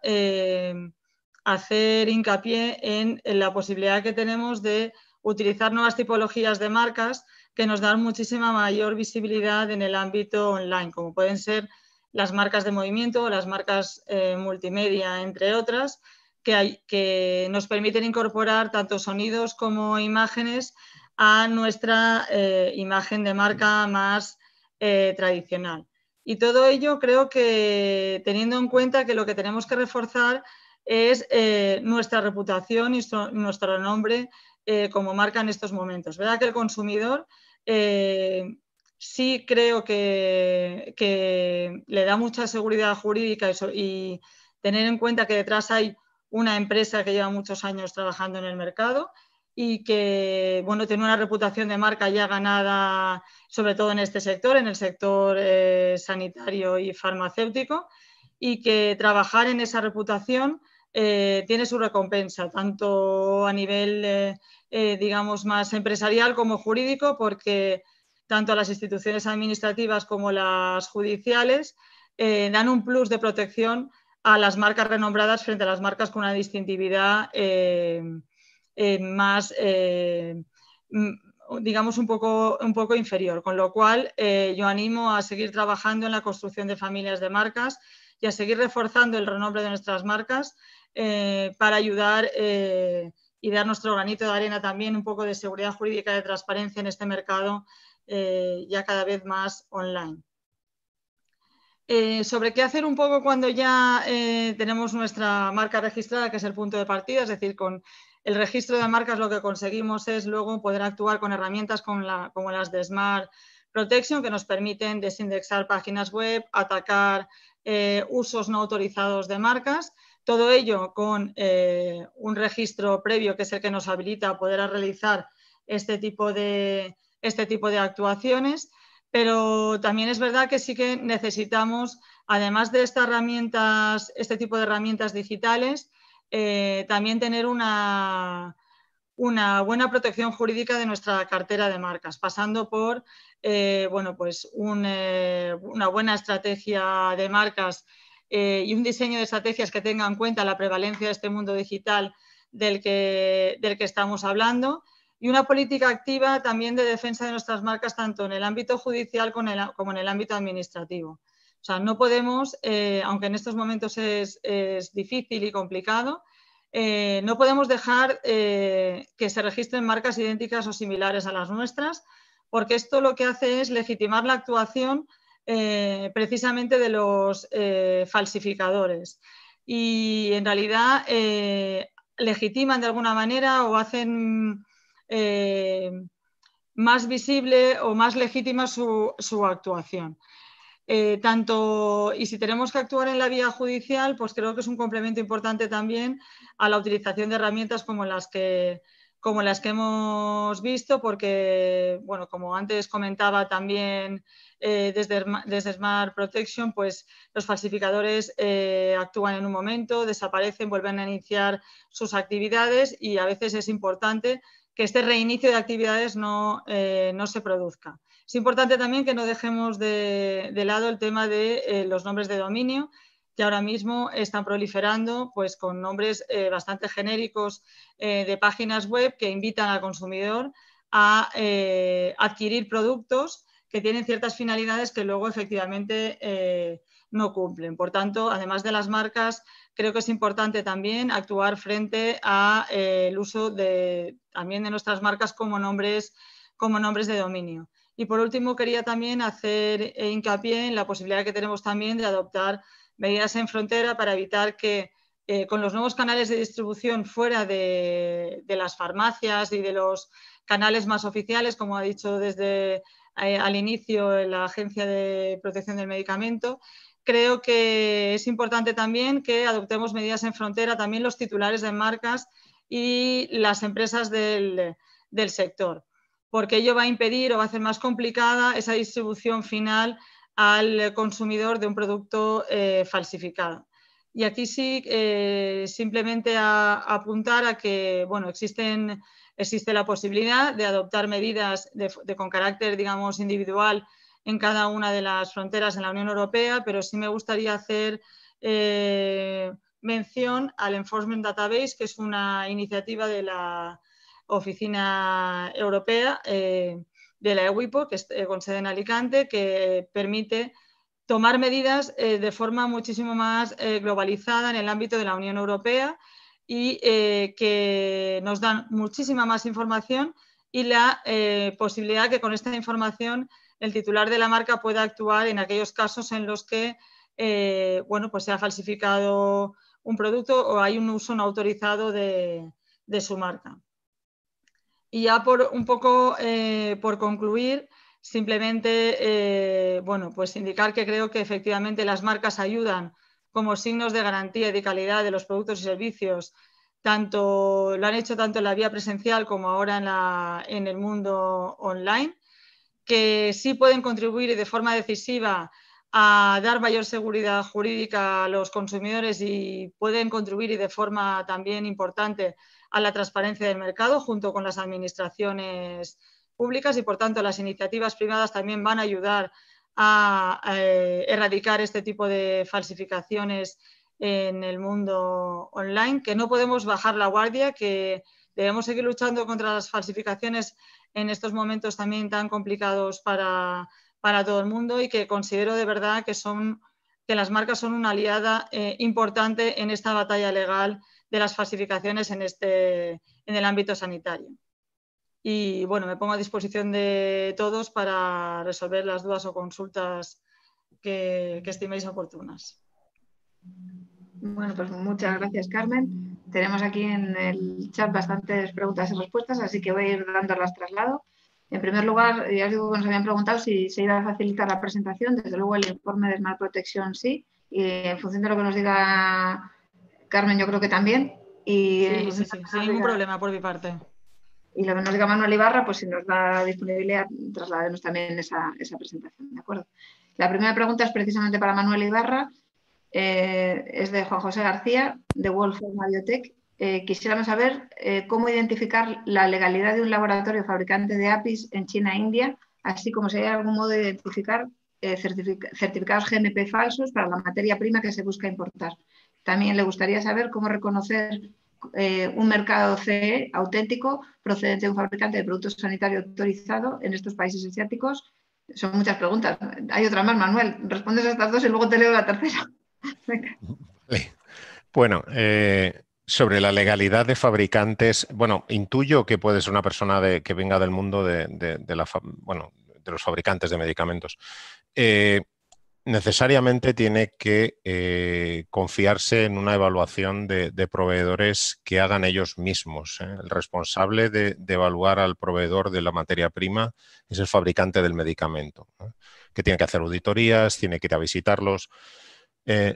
hacer hincapié en la posibilidad que tenemos de utilizar nuevas tipologías de marcas que nos dan muchísima mayor visibilidad en el ámbito online, como pueden ser las marcas de movimiento o las marcas multimedia, entre otras, que nos permiten incorporar tanto sonidos como imágenes a nuestra imagen de marca más tradicional. Y todo ello creo que teniendo en cuenta que lo que tenemos que reforzar es nuestra reputación y nuestro nombre como marca en estos momentos. ¿Verdad que el consumidor sí creo que le da mucha seguridad jurídica y tener en cuenta que detrás hay una empresa que lleva muchos años trabajando en el mercado y que bueno, tiene una reputación de marca ya ganada, sobre todo en este sector, en el sector sanitario y farmacéutico, y que trabajar en esa reputación tiene su recompensa, tanto a nivel, digamos, más empresarial como jurídico, porque tanto las instituciones administrativas como las judiciales dan un plus de protección a las marcas renombradas frente a las marcas con una distintividad más, digamos, un poco inferior. Con lo cual, yo animo a seguir trabajando en la construcción de familias de marcas y a seguir reforzando el renombre de nuestras marcas para ayudar y dar nuestro granito de arena también, un poco de seguridad jurídica y de transparencia en este mercado ya cada vez más online. Sobre qué hacer un poco cuando ya tenemos nuestra marca registrada, que es el punto de partida, es decir, con el registro de marcas lo que conseguimos es luego poder actuar con herramientas como las de Smart Protection, que nos permiten desindexar páginas web, atacar usos no autorizados de marcas, todo ello con un registro previo que es el que nos habilita a poder realizar este tipo de actuaciones. Pero también es verdad que sí que necesitamos, además de estas herramientas, este tipo de herramientas digitales, también tener una buena protección jurídica de nuestra cartera de marcas, pasando por bueno, pues una buena estrategia de marcas y un diseño de estrategias que tenga en cuenta la prevalencia de este mundo digital del que estamos hablando. Y una política activa también de defensa de nuestras marcas, tanto en el ámbito judicial como en el ámbito administrativo. O sea, no podemos, aunque en estos momentos es difícil y complicado, no podemos dejar que se registren marcas idénticas o similares a las nuestras, porque esto lo que hace es legitimar la actuación precisamente de los falsificadores. Y en realidad legitiman de alguna manera o hacen más visible o más legítima su actuación. Y si tenemos que actuar en la vía judicial, pues creo que es un complemento importante también a la utilización de herramientas como las que hemos visto, porque, bueno, como antes comentaba también desde Smart Protection, pues los falsificadores actúan en un momento, desaparecen, vuelven a iniciar sus actividades y a veces es importante que este reinicio de actividades no se produzca. Es importante también que no dejemos de lado el tema de los nombres de dominio, que ahora mismo están proliferando pues, con nombres bastante genéricos de páginas web que invitan al consumidor a adquirir productos que tienen ciertas finalidades que luego efectivamente no cumplen. Por tanto, además de las marcas, creo que es importante también actuar frente al uso también de nuestras marcas como nombres de dominio. Y por último, quería también hacer hincapié en la posibilidad que tenemos también de adoptar medidas en frontera para evitar que con los nuevos canales de distribución fuera de las farmacias y de los canales más oficiales, como ha dicho desde al inicio la Agencia de Protección del Medicamento, creo que es importante también que adoptemos medidas en frontera, también los titulares de marcas y las empresas del sector, porque ello va a impedir o va a hacer más complicada esa distribución final al consumidor de un producto falsificado. Y aquí sí, simplemente apuntar a que, bueno, existe la posibilidad de adoptar medidas con carácter, digamos, individual en cada una de las fronteras en la Unión Europea, pero sí me gustaría hacer mención al Enforcement Database, que es una iniciativa de la Oficina Europea de la EUIPO, que es con sede en Alicante, que permite tomar medidas de forma muchísimo más globalizada en el ámbito de la Unión Europea y que nos dan muchísima más información y la posibilidad que con esta información el titular de la marca pueda actuar en aquellos casos en los que bueno, pues se ha falsificado un producto o hay un uso no autorizado de su marca. Y ya un poco por concluir, simplemente bueno, pues indicar que creo que efectivamente las marcas ayudan como signos de garantía y de calidad de los productos y servicios, lo han hecho tanto en la vía presencial como ahora en el mundo online, que sí pueden contribuir de forma decisiva a dar mayor seguridad jurídica a los consumidores y pueden contribuir y de forma también importante a la transparencia del mercado junto con las administraciones públicas y, por tanto, las iniciativas privadas también van a ayudar a erradicar este tipo de falsificaciones en el mundo online, que no podemos bajar la guardia, que debemos seguir luchando contra las falsificaciones en estos momentos también tan complicados para todo el mundo, y que considero de verdad que las marcas son una aliada importante en esta batalla legal de las falsificaciones en el ámbito sanitario. Y bueno, me pongo a disposición de todos para resolver las dudas o consultas que estiméis oportunas. Bueno, pues muchas gracias, Carmen. Tenemos aquí en el chat bastantes preguntas y respuestas, así que voy a ir dándolas traslado. En primer lugar, ya os digo que nos habían preguntado si se iba a facilitar la presentación. Desde luego, el informe de Smart Protection sí, y en función de lo que nos diga Carmen, yo creo que también. Y sí, sin ningún problema por mi parte. Y lo que nos diga Manuel Ibarra, pues si nos da disponibilidad, trasladaremos también esa presentación, ¿de acuerdo? La primera pregunta es precisamente para Manuel Ibarra. Es de Juan José García, de Wolf Pharma Biotech. Quisiéramos saber cómo identificar la legalidad de un laboratorio fabricante de APIs en China e India, así como si hay algún modo de identificar certificados GMP falsos para la materia prima que se busca importar. También le gustaría saber cómo reconocer un mercado CE auténtico procedente de un fabricante de productos sanitarios autorizado en estos países asiáticos. Son muchas preguntas. Hay otra más, Manuel. Respondes a estas dos y luego te leo la tercera. Bueno, sobre la legalidad de fabricantes, bueno, intuyo que puede ser una persona que venga del mundo de los fabricantes de medicamentos. Necesariamente tiene que confiarse en una evaluación de proveedores que hagan ellos mismos. El responsable de evaluar al proveedor de la materia prima es el fabricante del medicamento, que tiene que hacer auditorías, tiene que ir a visitarlos.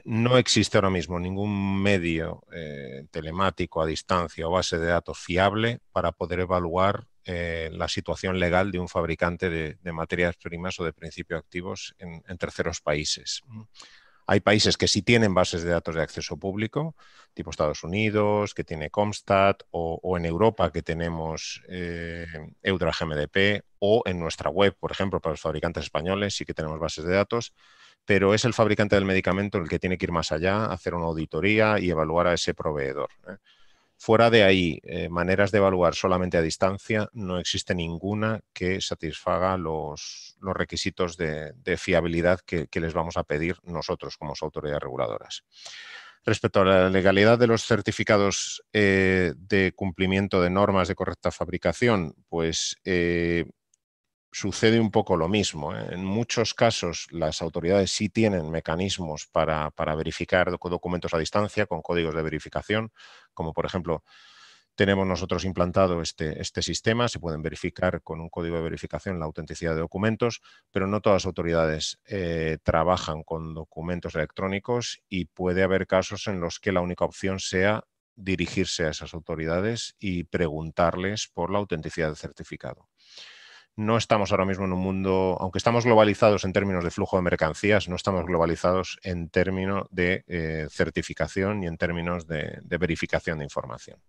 No existe ahora mismo ningún medio telemático a distancia o base de datos fiable para poder evaluar la situación legal de un fabricante de materias primas o de principios activos en terceros países. Hay países que sí tienen bases de datos de acceso público, tipo Estados Unidos, que tiene Comstat, o en Europa que tenemos EUDRA GMDP, o en nuestra web, por ejemplo, para los fabricantes españoles sí que tenemos bases de datos, pero es el fabricante del medicamento el que tiene que ir más allá, hacer una auditoría y evaluar a ese proveedor. Fuera de ahí, maneras de evaluar solamente a distancia, no existe ninguna que satisfaga los requisitos de fiabilidad que les vamos a pedir nosotros como autoridades reguladoras. Respecto a la legalidad de los certificados de cumplimiento de normas de correcta fabricación, pues sucede un poco lo mismo. En muchos casos las autoridades sí tienen mecanismos para verificar documentos a distancia con códigos de verificación, como por ejemplo tenemos nosotros implantado este sistema. Se pueden verificar con un código de verificación la autenticidad de documentos, pero no todas las autoridades trabajan con documentos electrónicos y puede haber casos en los que la única opción sea dirigirse a esas autoridades y preguntarles por la autenticidad del certificado. No estamos ahora mismo en un mundo, aunque estamos globalizados en términos de flujo de mercancías, no estamos globalizados en términos de certificación y en términos de verificación de información.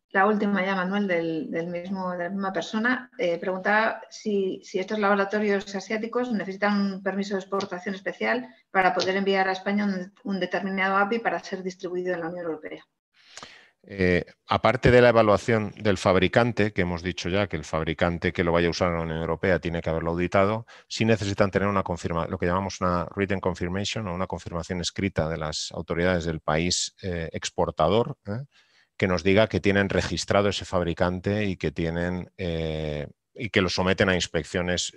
La última ya, Manuel, de la misma persona, preguntaba si estos laboratorios asiáticos necesitan un permiso de exportación especial para poder enviar a España un determinado API para ser distribuido en la Unión Europea. Aparte de la evaluación del fabricante, que hemos dicho ya que el fabricante que lo vaya a usar en la Unión Europea tiene que haberlo auditado, sí necesitan tener lo que llamamos una written confirmation o una confirmación escrita de las autoridades del país exportador, que nos diga que tienen registrado ese fabricante y que lo someten a inspecciones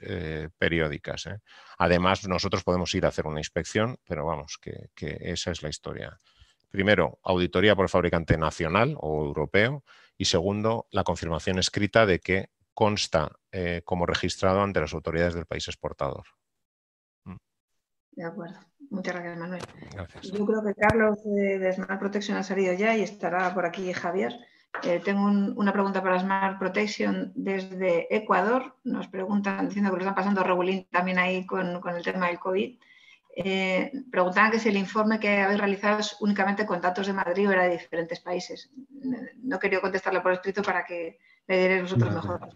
periódicas. Además, nosotros podemos ir a hacer una inspección, pero vamos, que esa es la historia. Primero, auditoría por el fabricante nacional o europeo, y segundo, la confirmación escrita de que consta como registrado ante las autoridades del país exportador. De acuerdo. Muchas gracias, Manuel. Gracias. Yo creo que Carlos de Smart Protection ha salido ya y estará por aquí Javier. Tengo una pregunta para Smart Protection desde Ecuador. Nos preguntan, diciendo que lo están pasando regulín también ahí con el tema del COVID. Preguntaban que si el informe que habéis realizado es únicamente con datos de Madrid o era de diferentes países. No he querido contestarle por escrito para que le dierais vosotros mejor.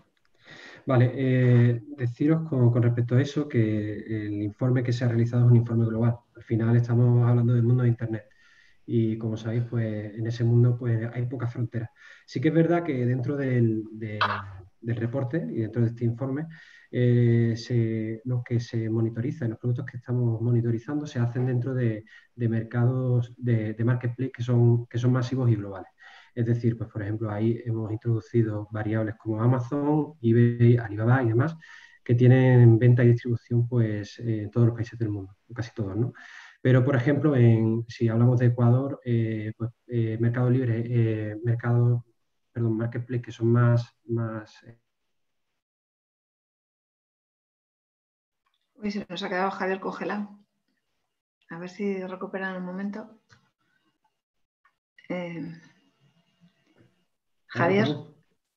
Vale, deciros con respecto a eso que el informe que se ha realizado es un informe global. Al final estamos hablando del mundo de Internet y como sabéis, pues en ese mundo pues hay pocas fronteras. Sí que es verdad que dentro del reporte y dentro de este informe lo que se monitoriza y los productos que estamos monitorizando se hacen dentro de mercados de marketplace que son masivos y globales. Es decir, pues por ejemplo, ahí hemos introducido variables como Amazon, eBay, Alibaba y demás, que tienen venta y distribución pues, en todos los países del mundo, casi todos, ¿no? Pero, por ejemplo, si hablamos de Ecuador, Mercado Libre, Marketplace, que son más Uy, se nos ha quedado Javier congelado. A ver si recuperan un momento. Javier.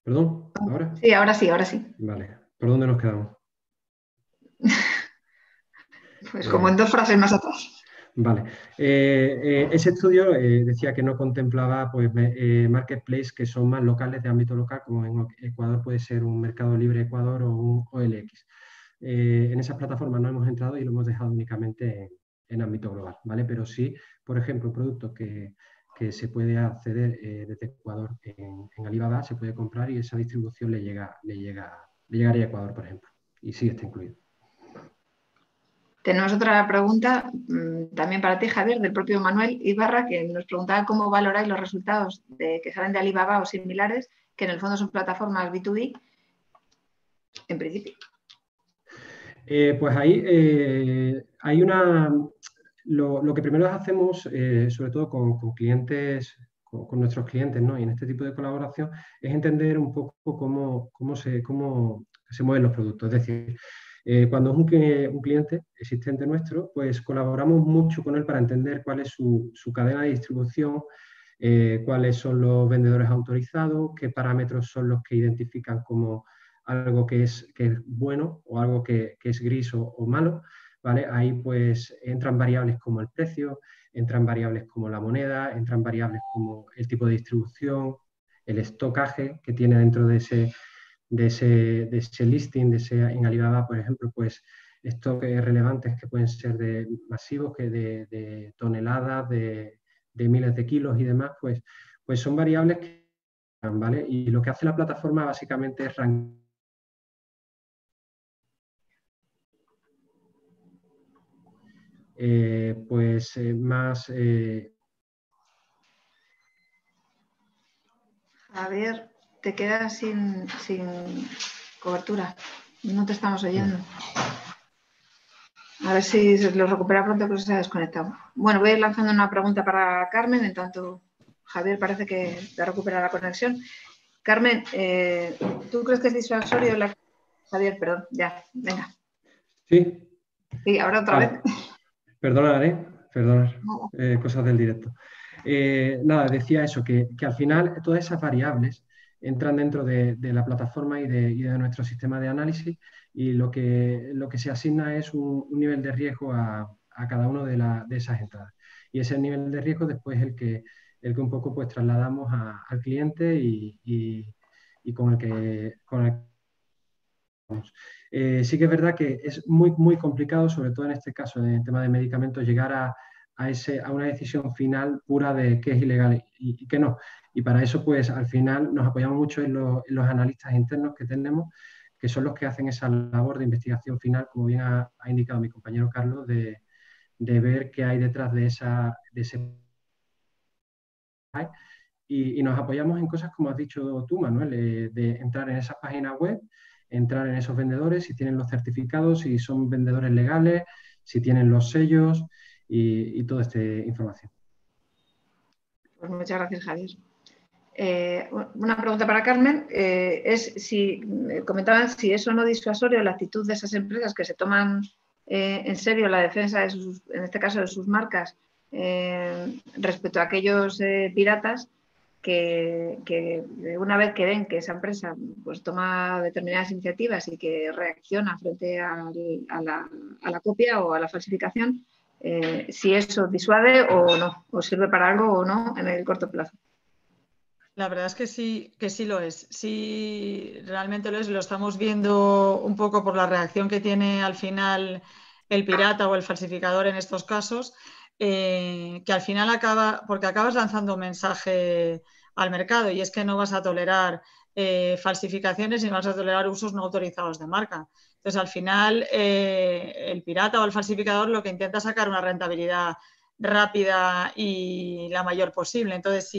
¿Perdón? ¿Ahora? Sí, ahora sí, ahora sí. Vale. ¿Por dónde nos quedamos? Pues como en 2 frases más atrás. Vale. Ese estudio decía que no contemplaba pues, marketplaces que son más locales, de ámbito local, como en Ecuador puede ser un Mercado Libre Ecuador o un OLX. En esas plataformas no hemos entrado y lo hemos dejado únicamente en ámbito global, ¿vale? Pero sí, por ejemplo, un producto que se puede acceder desde Ecuador en Alibaba, se puede comprar y esa distribución le llegaría a Ecuador, por ejemplo, y sí está incluido. Tenemos otra pregunta también para ti, Javier, del propio Manuel Ibarra, que nos preguntaba cómo valoráis los resultados que salen de Alibaba o similares, que en el fondo son plataformas B2B, en principio. Pues ahí hay lo que primero hacemos, sobre todo con clientes, con nuestros clientes, ¿no? Y en este tipo de colaboración, es entender un poco cómo se mueven los productos. Es decir, cuando es un cliente existente nuestro, pues colaboramos mucho con él para entender cuál es su cadena de distribución, cuáles son los vendedores autorizados, qué parámetros son los que identifican como algo que es bueno o algo que es gris o malo, ¿vale? Ahí pues entran variables como el precio, entran variables como la moneda, entran variables como el tipo de distribución, el estocaje que tiene dentro de ese listing, en Alibaba, por ejemplo, pues estoques relevantes que pueden ser de masivos, que de toneladas, de miles de kilos y demás, pues son variables que, ¿vale? Y lo que hace la plataforma básicamente es más... Javier, te quedas sin cobertura. No te estamos oyendo. A ver si lo recupera pronto, pero se ha desconectado. Bueno, voy a ir lanzando una pregunta para Carmen, en tanto Javier parece que te recupera la conexión. Carmen, ¿tú crees que es disuasorio Javier, perdón, ya, venga. Sí. Sí, ahora otra vez. Perdonad, cosas del directo. Nada, decía eso, que al final todas esas variables entran dentro de la plataforma y de nuestro sistema de análisis y lo que se asigna es un nivel de riesgo a cada una de esas entradas. Y ese nivel de riesgo después es el que un poco pues trasladamos al cliente y con el que sí que es verdad que es muy, muy complicado, sobre todo en este caso, en el tema de medicamentos, llegar a una decisión final pura de qué es ilegal y qué no. Y para eso, pues, al final nos apoyamos mucho en los analistas internos que tenemos, que son los que hacen esa labor de investigación final, como bien ha indicado mi compañero Carlos, de ver qué hay detrás de ese... Y nos apoyamos en cosas como has dicho tú, Manuel, de entrar en esas páginas web, entrar en esos vendedores, si tienen los certificados, si son vendedores legales, si tienen los sellos y toda esta información. Pues muchas gracias, Javier. Una pregunta para Carmen es si comentaban si es o no disuasorio la actitud de esas empresas que se toman en serio la defensa de en este caso de sus marcas respecto a aquellos piratas que una vez que ven que esa empresa pues, toma determinadas iniciativas y que reacciona frente a la copia o a la falsificación, si eso disuade o no, o sirve para algo o no en el corto plazo. La verdad es que sí lo es. Sí, realmente lo es. Lo estamos viendo un poco por la reacción que tiene al final el pirata o el falsificador en estos casos, que al final porque acabas lanzando un mensaje al mercado y es que no vas a tolerar falsificaciones ni vas a tolerar usos no autorizados de marca. Entonces, al final, el pirata o el falsificador lo que intenta es sacar una rentabilidad rápida y la mayor posible. Entonces,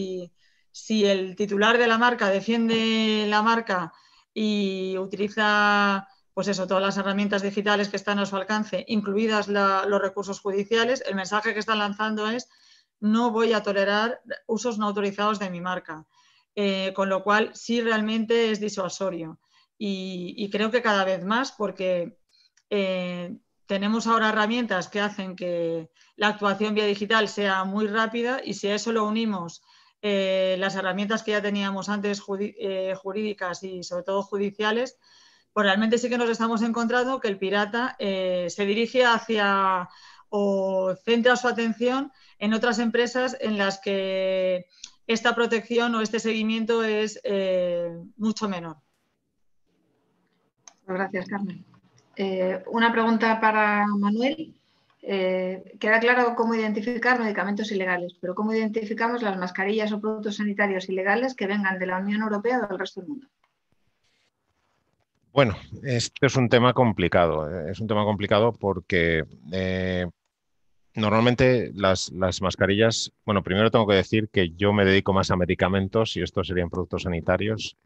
si el titular de la marca defiende la marca y utiliza pues eso, todas las herramientas digitales que están a su alcance, incluidas los recursos judiciales, el mensaje que están lanzando es: no voy a tolerar usos no autorizados de mi marca. Con lo cual, sí, realmente es disuasorio. Y creo que cada vez más, porque tenemos ahora herramientas que hacen que la actuación vía digital sea muy rápida, y si a eso lo unimos las herramientas que ya teníamos antes jurídicas y sobre todo judiciales, pues realmente sí que nos estamos encontrando que el pirata se dirige hacia o centra su atención en otras empresas en las que esta protección o este seguimiento es mucho menor. Gracias, Carmen. Una pregunta para Manuel. Queda claro cómo identificar medicamentos ilegales, pero ¿cómo identificamos las mascarillas o productos sanitarios ilegales que vengan de la Unión Europea o del resto del mundo? Bueno, este es un tema complicado. Es un tema complicado porque normalmente las mascarillas, bueno, primero tengo que decir que yo me dedico más a medicamentos y estos serían productos sanitarios,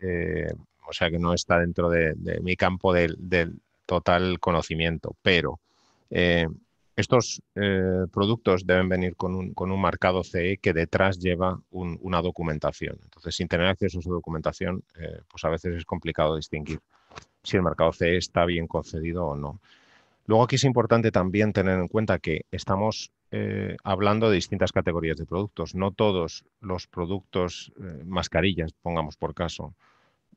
o sea que no está dentro de mi campo del total conocimiento, pero estos productos deben venir con un marcado CE que detrás lleva una documentación. Entonces, sin tener acceso a esa documentación, pues a veces es complicado distinguir si el marcado CE está bien concedido o no. Luego aquí es importante también tener en cuenta que estamos hablando de distintas categorías de productos. No todos los productos, mascarillas, pongamos por caso,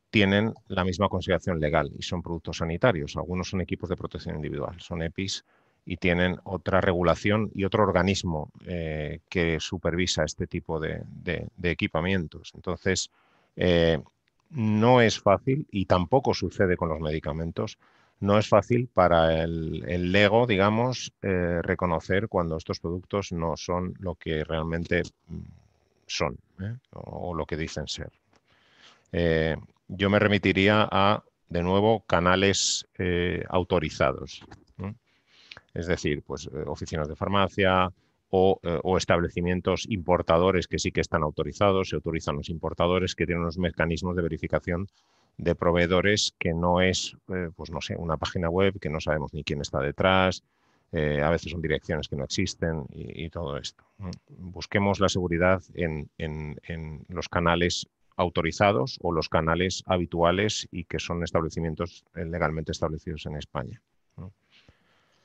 tienen la misma consideración legal y son productos sanitarios. Algunos son equipos de protección individual, son EPIs y tienen otra regulación y otro organismo que supervisa este tipo de equipamientos. Entonces, no es fácil, y tampoco sucede con los medicamentos, no es fácil para el lego, digamos, reconocer cuando estos productos no son lo que realmente son, o lo que dicen ser. Yo me remitiría a, de nuevo, canales autorizados, ¿no? Es decir, pues oficinas de farmacia o establecimientos importadores que sí que están autorizados. Se autorizan los importadores que tienen unos mecanismos de verificación de proveedores que no es, pues no sé, una página web que no sabemos ni quién está detrás, a veces son direcciones que no existen y todo esto. Busquemos la seguridad en los canales autorizados o los canales habituales y que son establecimientos legalmente establecidos en España.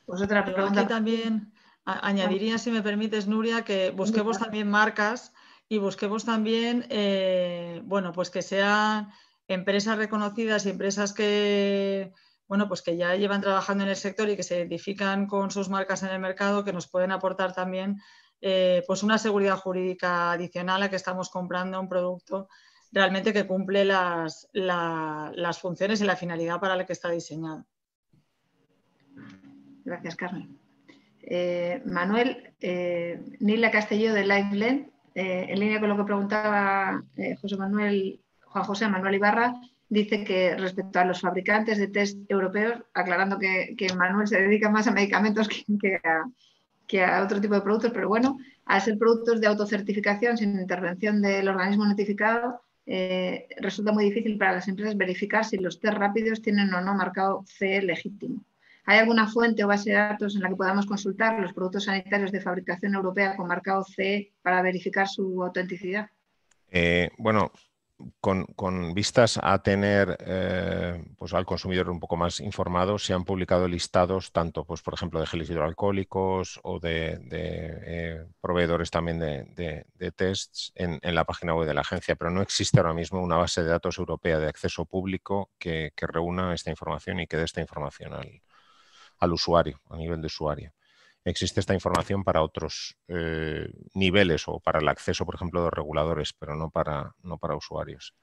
Pues otra pregunta. Aquí también añadiría, si me permites, Nuria, que busquemos también marcas y busquemos también, bueno, pues que sean empresas reconocidas y empresas que, bueno, pues que ya llevan trabajando en el sector y que se identifican con sus marcas en el mercado, que nos pueden aportar también pues una seguridad jurídica adicional a que estamos comprando un producto realmente que cumple las funciones y la finalidad para la que está diseñado. Gracias, Carmen. Manuel, Nila Castelló de LiveLend, en línea con lo que preguntaba Juan José Manuel Ibarra, dice que respecto a los fabricantes de test europeos, aclarando que Manuel se dedica más a medicamentos que a otro tipo de productos, pero bueno, al ser productos de autocertificación sin intervención del organismo notificado, resulta muy difícil para las empresas verificar si los test rápidos tienen o no marcado CE legítimo. ¿Hay alguna fuente o base de datos en la que podamos consultar los productos sanitarios de fabricación europea con marcado CE para verificar su autenticidad? Bueno, con vistas a tener pues al consumidor un poco más informado, se han publicado listados tanto, pues, por ejemplo, de geles hidroalcohólicos o de proveedores también de tests en la página web de la agencia, pero no existe ahora mismo una base de datos europea de acceso público que reúna esta información y que dé esta información al usuario, a nivel de usuario. Existe esta información para otros niveles o para el acceso, por ejemplo, de reguladores, pero no para usuarios.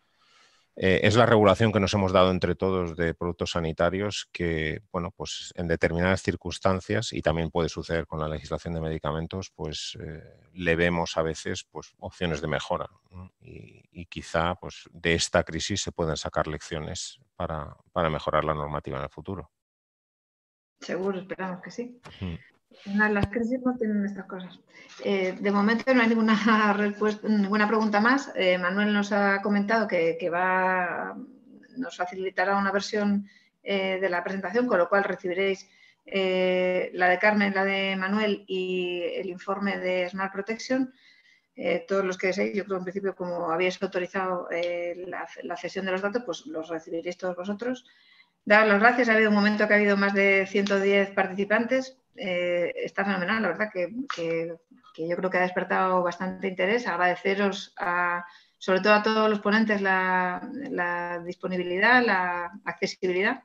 Es la regulación que nos hemos dado entre todos de productos sanitarios que, bueno, pues en determinadas circunstancias, y también puede suceder con la legislación de medicamentos, pues le vemos a veces pues, opciones de mejora, ¿no? Y quizá pues, de esta crisis se pueden sacar lecciones para mejorar la normativa en el futuro. Seguro, esperamos que sí. Las crisis no tienen estas cosas. De momento no hay ninguna respuesta, ninguna pregunta más. Manuel nos ha comentado que nos facilitará una versión de la presentación, con lo cual recibiréis la de Carmen, la de Manuel y el informe de Smart Protection. Todos los que deseéis, yo creo en principio como habéis autorizado la cesión de los datos, pues los recibiréis todos vosotros. Dar las gracias, ha habido un momento que ha habido más de 110 participantes. Está fenomenal, la verdad que yo creo que ha despertado bastante interés. Agradeceros sobre todo a todos los ponentes la disponibilidad, la accesibilidad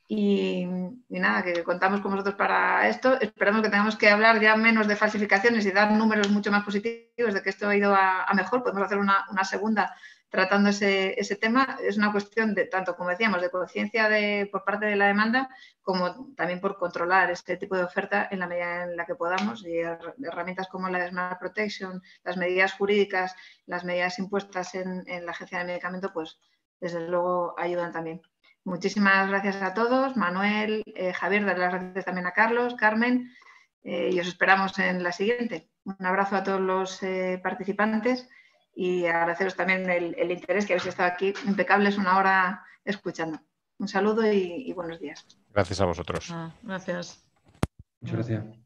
y nada, que contamos con vosotros para esto. Esperamos que tengamos que hablar ya menos de falsificaciones y dar números mucho más positivos de que esto ha ido a mejor. Podemos hacer una segunda tratando ese tema. Es una cuestión de tanto, como decíamos, de conciencia por parte de la demanda, como también por controlar este tipo de oferta en la medida en la que podamos, y herramientas como la de Smart Protection, las medidas jurídicas, las medidas impuestas en la Agencia de Medicamento, pues desde luego ayudan también. Muchísimas gracias a todos. Manuel, Javier, dar las gracias también a Carlos, Carmen, y os esperamos en la siguiente. Un abrazo a todos los participantes y agradeceros también el interés, que habéis estado aquí impecables una hora escuchando. Un saludo y buenos días. Gracias a vosotros. Gracias. Muchas gracias.